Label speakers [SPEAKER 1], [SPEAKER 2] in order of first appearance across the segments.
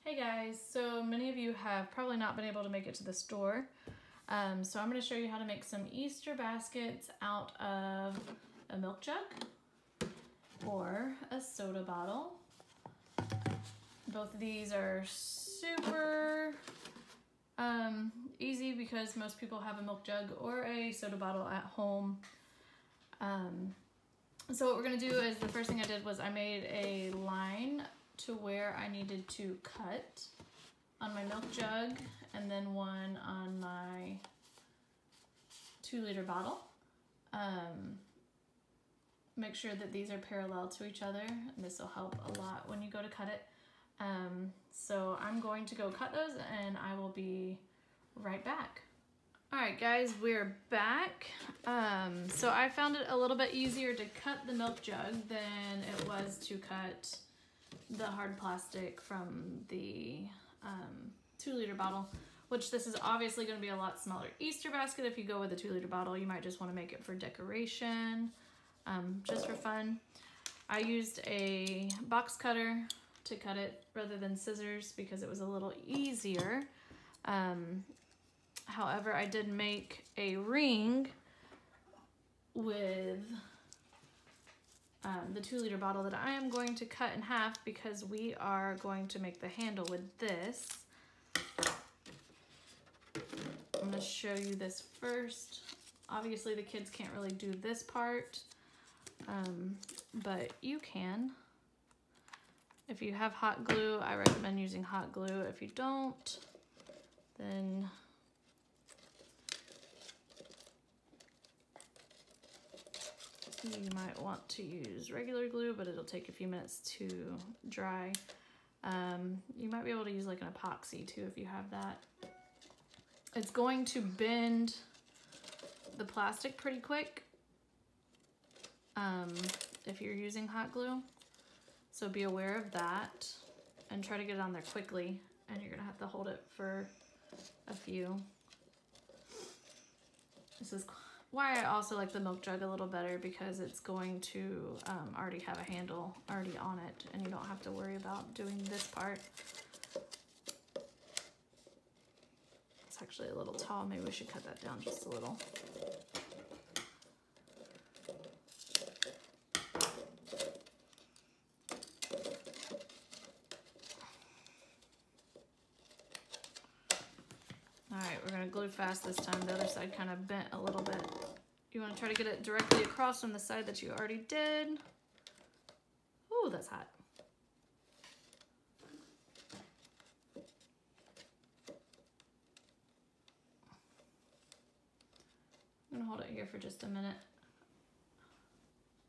[SPEAKER 1] Hey guys, so many of you have probably not been able to make it to the store. So I'm going to show you how to make some Easter baskets out of a milk jug or a soda bottle. Both of these are super easy because most people have a milk jug or a soda bottle at home. So what we're going to do is the first thing I did was I made a line to where I needed to cut on my milk jug and then one on my 2-liter bottle. Make sure that these are parallel to each other, and this will help a lot when you go to cut it. So I'm going to go cut those and I will be right back. Alright guys, we're back. So I found it a little bit easier to cut the milk jug than it was to cut the hard plastic from the 2-liter bottle, which this is obviously going to be a lot smaller Easter basket. If you go with a 2-liter bottle, you might just want to make it for decoration, just for fun. I used a box cutter to cut it rather than scissors because it was a little easier. However, I did make a ring with the 2-liter bottle that I am going to cut in half because we are going to make the handle with this. I'm going to show you this first. Obviously the kids can't really do this part, but you can. If you have hot glue, I recommend using hot glue. If you don't, then you might want to use regular glue, but it'll take a few minutes to dry. You might be able to use like an epoxy too if you have that. It's going to bend the plastic pretty quick if you're using hot glue. So be aware of that and try to get it on there quickly, and you're gonna have to hold it for a few. This is why I also like the milk jug a little better, because it's going to already have a handle already on it and you don't have to worry about doing this part. It's actually a little tall. Maybe we should cut that down just a little. Alright, we're going to glue fast this time. The other side kind of bent a little bit. You want to try to get it directly across from the side that you already did. Ooh, that's hot. I'm going to hold it here for just a minute.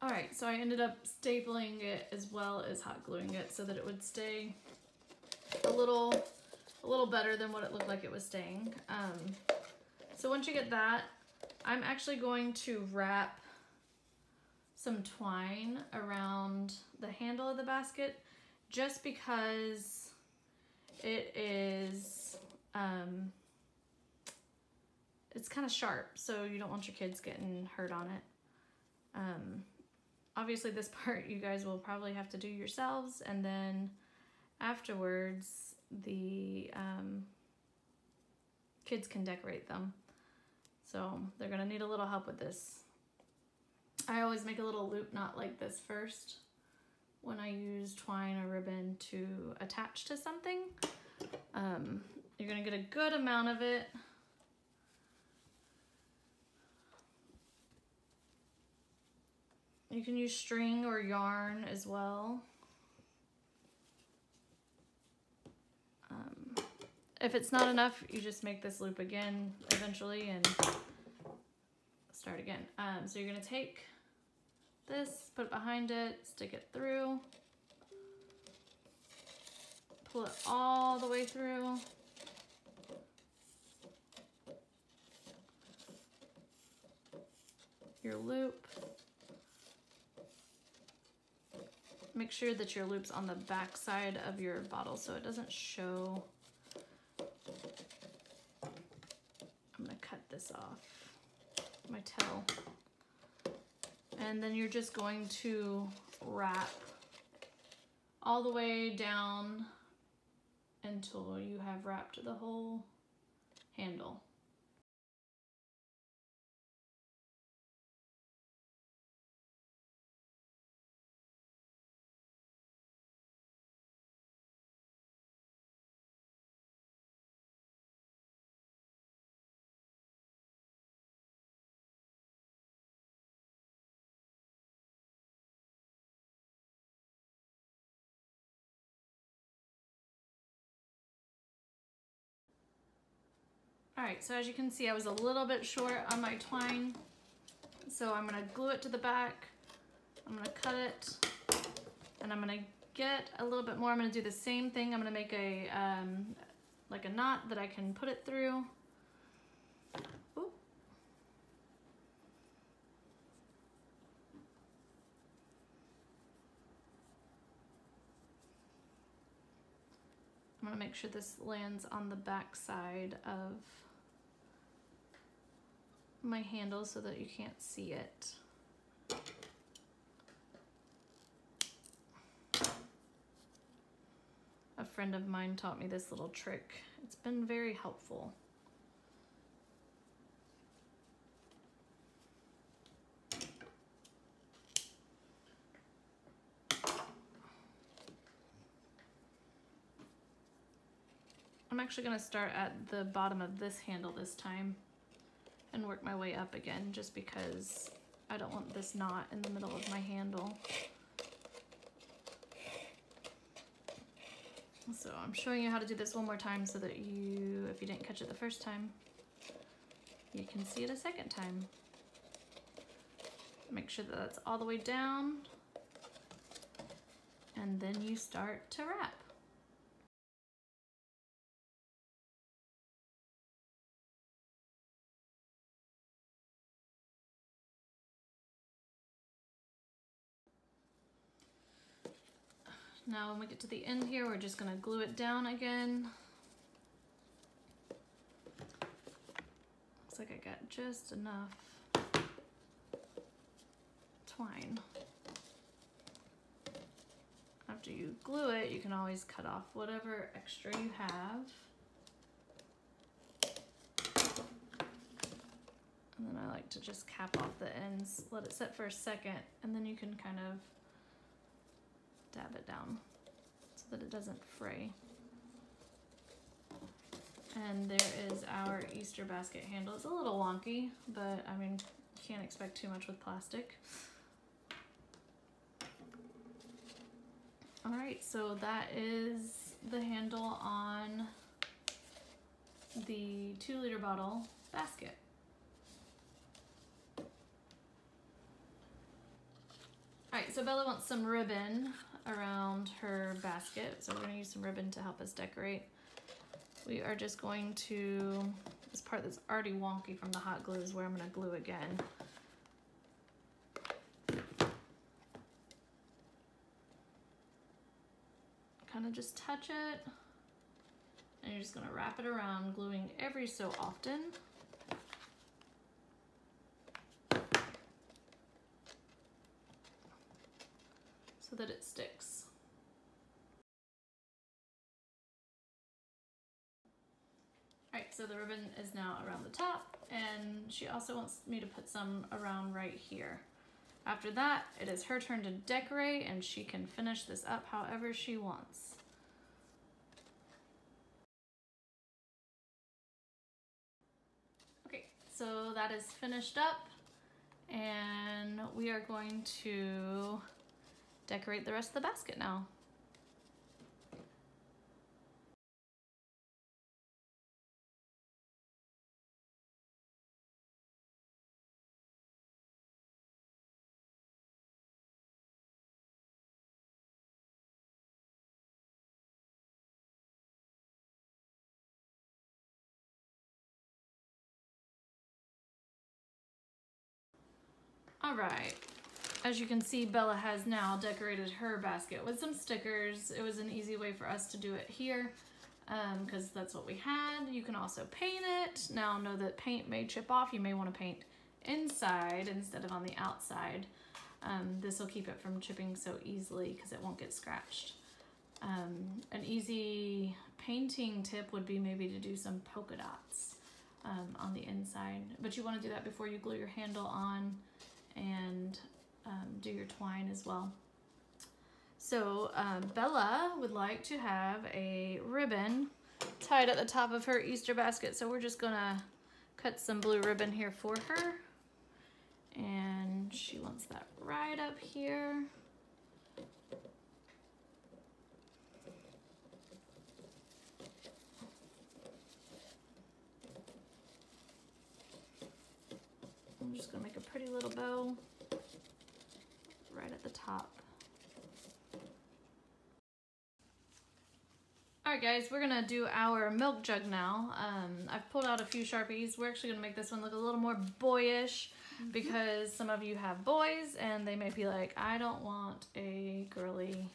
[SPEAKER 1] Alright, so I ended up stapling it as well as hot gluing it so that it would stay a little better than what it looked like it was staying. So once you get that, I'm actually going to wrap some twine around the handle of the basket just because it is, it's kind of sharp, so you don't want your kids getting hurt on it. Obviously this part you guys will probably have to do yourselves, and then afterwards the kids can decorate them. So they're gonna need a little help with this. I always make a little loop knot like this first when I use twine or ribbon to attach to something. You're gonna get a good amount of it. You can use string or yarn as well. If it's not enough, you just make this loop again eventually and start again. So you're gonna take this, put it behind it, stick it through, pull it all the way through. Your loop. Make sure that your loop's on the back side of your bottle so it doesn't show. I'm gonna cut this off, my tail. And then you're just going to wrap all the way down until you have wrapped the whole handle. All right, so as you can see, I was a little bit short on my twine. So I'm gonna glue it to the back. I'm gonna cut it, and I'm gonna get a little bit more. I'm gonna do the same thing. I'm gonna make a, like a knot that I can put it through. Ooh. I'm gonna make sure this lands on the back side of my handle so that you can't see it. A friend of mine taught me this little trick. It's been very helpful. I'm actually going to start at the bottom of this handle this time and work my way up again, just because I don't want this knot in the middle of my handle. So I'm showing you how to do this one more time so that you, if you didn't catch it the first time, you can see it a second time. Make sure that that's all the way down, and then you start to wrap. Now when we get to the end here, we're just gonna glue it down again. Looks like I got just enough twine. After you glue it, you can always cut off whatever extra you have. And then I like to just cap off the ends, let it set for a second, and then you can kind of dab it down so that it doesn't fray. And there is our Easter basket handle. It's a little wonky, but I mean, you can't expect too much with plastic. All right, so that is the handle on the 2-liter bottle basket. All right, so Bella wants some ribbon around her basket, so we're gonna use some ribbon to help us decorate. We are just going to, this part that's already wonky from the hot glue is where I'm gonna glue again. Kind of just touch it, and you're just gonna wrap it around, gluing every so often. So that it sticks. All right, so the ribbon is now around the top, and she also wants me to put some around right here. After that, it is her turn to decorate, and she can finish this up however she wants. Okay, so that is finished up, and we are going to decorate the rest of the basket now. All right, as you can see, Bella has now decorated her basket with some stickers. It was an easy way for us to do it here because that's what we had. You can also paint it. Now know that paint may chip off. You may want to paint inside instead of on the outside. This will keep it from chipping so easily because it won't get scratched. An easy painting tip would be maybe to do some polka dots on the inside, but you want to do that before you glue your handle on and do your twine as well. So Bella would like to have a ribbon tied at the top of her Easter basket, so we're just gonna cut some blue ribbon here for her, and she wants that right up here. I'm just gonna make a pretty little bow right at the top. Alright guys, we're gonna do our milk jug now. I've pulled out a few Sharpies. We're actually gonna make this one look a little more boyish because some of you have boys and they may be like, I don't want a girly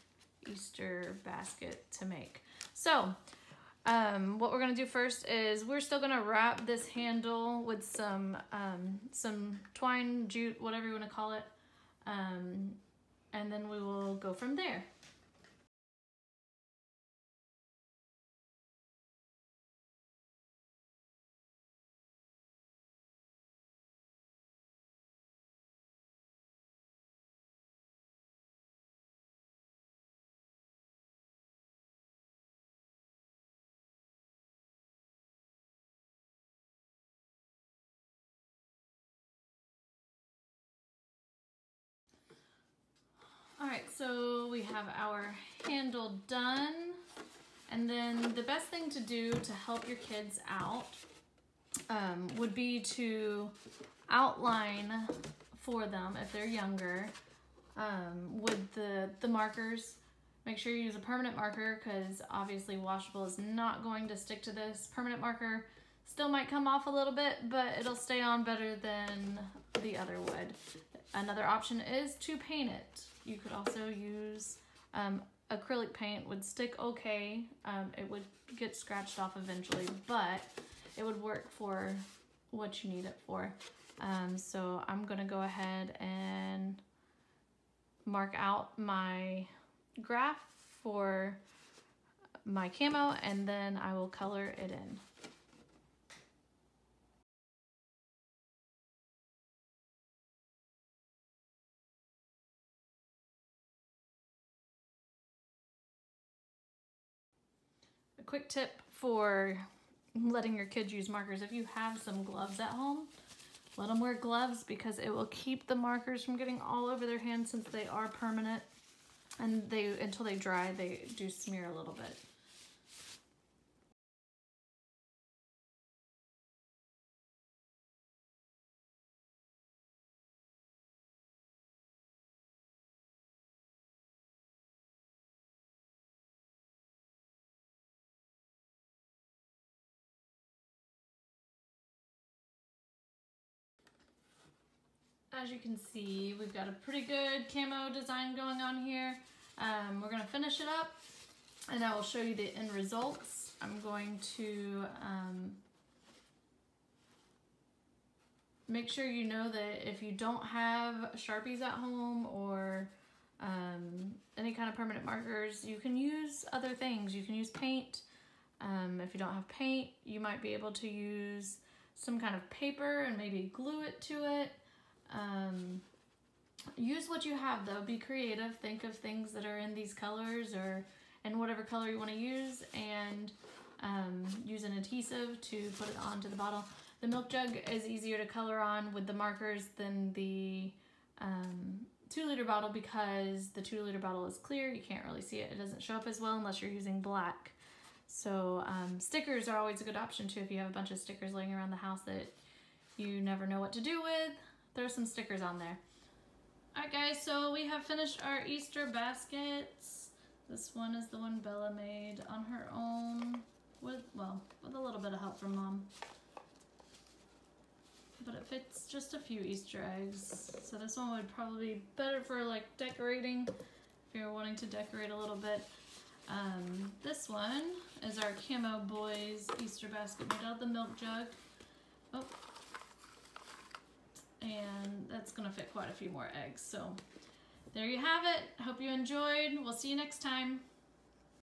[SPEAKER 1] Easter basket to make. So what we're gonna do first is we're still gonna wrap this handle with some twine, jute, whatever you wanna call it, and then we will go from there. Alright, so we have our handle done, and then the best thing to do to help your kids out would be to outline for them if they're younger with the markers. Make sure you use a permanent marker because obviously washable is not going to stick to this. Permanent marker still might come off a little bit, but it'll stay on better than the other would. Another option is to paint it. You could also use acrylic paint, would stick okay. It would get scratched off eventually, but it would work for what you need it for. So I'm gonna go ahead and mark out my graph for my camo, and then I will color it in. A quick tip for letting your kids use markers: if you have some gloves at home, let them wear gloves because it will keep the markers from getting all over their hands since they are permanent, and until they dry they do smear a little bit. As you can see, we've got a pretty good camo design going on here. We're gonna finish it up and I will show you the end results. I'm going to make sure you know that if you don't have Sharpies at home or any kind of permanent markers, you can use other things. You can use paint. If you don't have paint, you might be able to use some kind of paper and maybe glue it to it. Use what you have though, be creative, think of things that are in these colors or in whatever color you want to use, and use an adhesive to put it onto the bottle. The milk jug is easier to color on with the markers than the 2-liter bottle because the 2-liter bottle is clear, you can't really see it, it doesn't show up as well unless you're using black. So stickers are always a good option too if you have a bunch of stickers laying around the house that you never know what to do with. Throw some stickers on there. Alright guys, so we have finished our Easter baskets. This one is the one Bella made on her own with a little bit of help from Mom. But it fits just a few Easter eggs. So this one would probably be better for like decorating if you're wanting to decorate a little bit. This one is our Camo Boys Easter basket made out of the milk jug. Oh. And that's gonna fit quite a few more eggs. So there you have it. Hope you enjoyed. We'll see you next time.